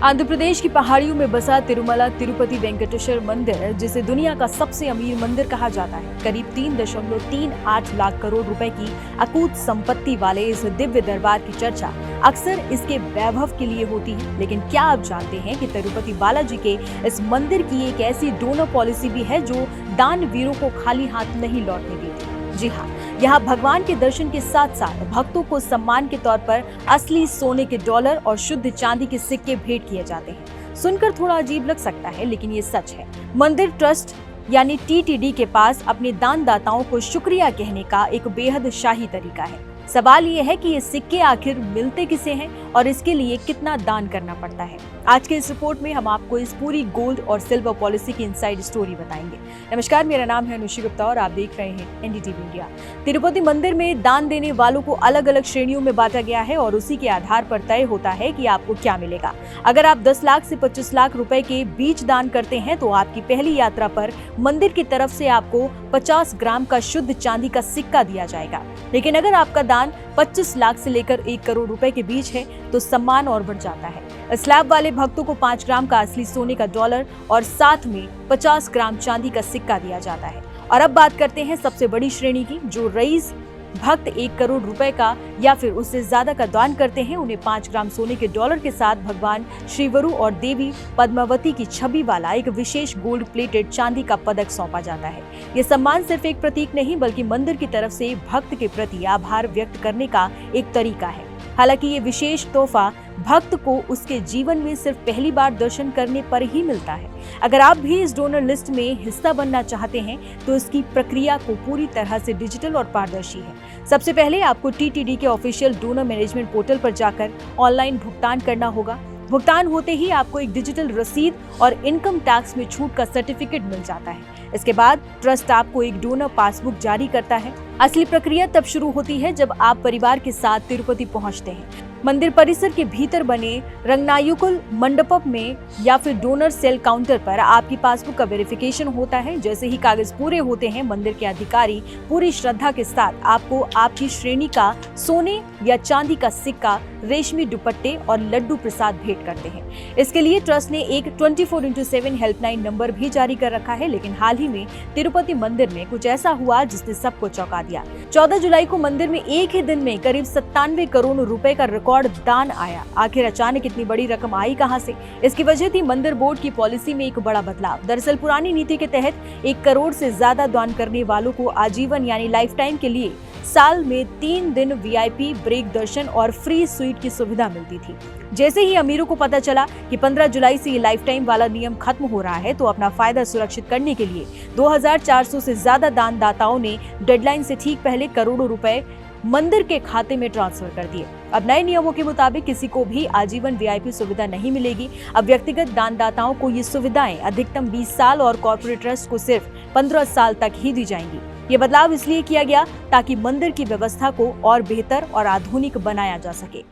आंध्र प्रदेश की पहाड़ियों में बसा तिरुमला तिरुपति वेंकटेश्वर मंदिर, जिसे दुनिया का सबसे अमीर मंदिर कहा जाता है, करीब 3.38 लाख करोड़ रुपए की अकूत संपत्ति वाले इस दिव्य दरबार की चर्चा अक्सर इसके वैभव के लिए होती है। लेकिन क्या आप जानते हैं कि तिरुपति बालाजी के इस मंदिर की एक ऐसी डोनर पॉलिसी भी है जो दानवीरों को खाली हाथ नहीं लौटने देती। जी हाँ, यहाँ भगवान के दर्शन के साथ साथ भक्तों को सम्मान के तौर पर असली सोने के डॉलर और शुद्ध चांदी के सिक्के भेंट किए जाते हैं। सुनकर थोड़ा अजीब लग सकता है, लेकिन ये सच है। मंदिर ट्रस्ट यानी टीटीडी के पास अपने दानदाताओं को शुक्रिया कहने का एक बेहद शाही तरीका है। सवाल ये है कि ये सिक्के आखिर मिलते किसे हैं और इसके लिए कितना दान करना पड़ता है। आज के इस रिपोर्ट में हम आपको इस पूरी गोल्ड और सिल्वर पॉलिसी की इनसाइड स्टोरी बताएंगे। नमस्कार, मेरा नाम है अनुषी गुप्ता और आप देख रहे हैं एनडीटीवी इंडिया। तिरुपति मंदिर में दान देने वालों को अलग अलग श्रेणियों में बांटा गया है और उसी के आधार पर तय होता है कि आपको क्या मिलेगा। अगर आप 10 लाख से 25 लाख रुपए के बीच दान करते हैं तो आपकी पहली यात्रा पर मंदिर की तरफ से आपको 50 ग्राम का शुद्ध चांदी का सिक्का दिया जाएगा। लेकिन अगर आपका दान 25 लाख से लेकर 1 करोड़ रुपए के बीच है तो सम्मान और बढ़ जाता है। स्लैब वाले भक्तों को 5 ग्राम का असली सोने का डॉलर और साथ में 50 ग्राम चांदी का सिक्का दिया जाता है। और अब बात करते हैं सबसे बड़ी श्रेणी की। जो रईस भक्त 1 करोड़ रुपए का या फिर उससे ज्यादा का दान करते हैं, उन्हें 5 ग्राम सोने के डॉलर के साथ भगवान श्रीवरु और देवी पद्मावती की छवि वाला एक विशेष गोल्ड प्लेटेड चांदी का पदक सौंपा जाता है। ये सम्मान सिर्फ एक प्रतीक नहीं बल्कि मंदिर की तरफ से भक्त के प्रति आभार व्यक्त करने का एक तरीका है। हालांकि ये विशेष तोहफा भक्त को उसके जीवन में सिर्फ पहली बार दर्शन करने पर ही मिलता है। अगर आप भी इस डोनर लिस्ट में हिस्सा बनना चाहते हैं तो इसकी प्रक्रिया को पूरी तरह से डिजिटल और पारदर्शी है। सबसे पहले आपको टीटीडी के ऑफिशियल डोनर मैनेजमेंट पोर्टल पर जाकर ऑनलाइन भुगतान करना होगा। भुगतान होते ही आपको एक डिजिटल रसीद और इनकम टैक्स में छूट का सर्टिफिकेट मिल जाता है। इसके बाद ट्रस्ट आपको एक डोनर पासबुक जारी करता है। असली प्रक्रिया तब शुरू होती है जब आप परिवार के साथ तिरुपति पहुंचते हैं। मंदिर परिसर के भीतर बने रंगनायुकुल मंडपम में या फिर डोनर सेल काउंटर पर आपकी पासबुक का वेरिफिकेशन होता है। जैसे ही कागज पूरे होते हैं, मंदिर के अधिकारी पूरी श्रद्धा के साथ आपको आपकी श्रेणी का सोने या चांदी का सिक्का, रेशमी दुपट्टे और लड्डू प्रसाद भेंट करते हैं। इसके लिए ट्रस्ट ने एक 24x7 हेल्पलाइन नंबर भी जारी कर रखा है। लेकिन हाल ही में तिरुपति मंदिर में कुछ ऐसा हुआ जिसने सबको चौंका दिया। 14 जुलाई को मंदिर में एक ही दिन में करीब 97 करोड़ रुपए का रिकॉर्ड दान आया। आखिर अचानक इतनी बड़ी रकम आई कहां से? इसकी वजह थी मंदिर बोर्ड की पॉलिसी में एक बड़ा बदलाव। दरअसल पुरानी नीति के तहत 1 करोड़ से ज्यादा दान करने वालों को आजीवन यानी लाइफ टाइम के लिए साल में 3 दिन वीआईपी ब्रेक दर्शन और फ्री स्वीट की सुविधा मिलती थी। जैसे ही अमीरों को पता चला कि 15 जुलाई से ये लाइफ टाइम वाला नियम खत्म हो रहा है तो अपना फायदा सुरक्षित करने के लिए 2400 से ज्यादा दानदाताओं ने डेडलाइन से ठीक पहले करोड़ों रुपए मंदिर के खाते में ट्रांसफर कर दिए। अब नए नियमों के मुताबिक किसी को भी आजीवन वीआईपी सुविधा नहीं मिलेगी। अब व्यक्तिगत दानदाताओं को ये सुविधाएं अधिकतम 20 साल और कॉर्पोरेट ट्रस्ट को सिर्फ 15 साल तक ही दी जाएंगी। ये बदलाव इसलिए किया गया ताकि मंदिर की व्यवस्था को और बेहतर और आधुनिक बनाया जा सके।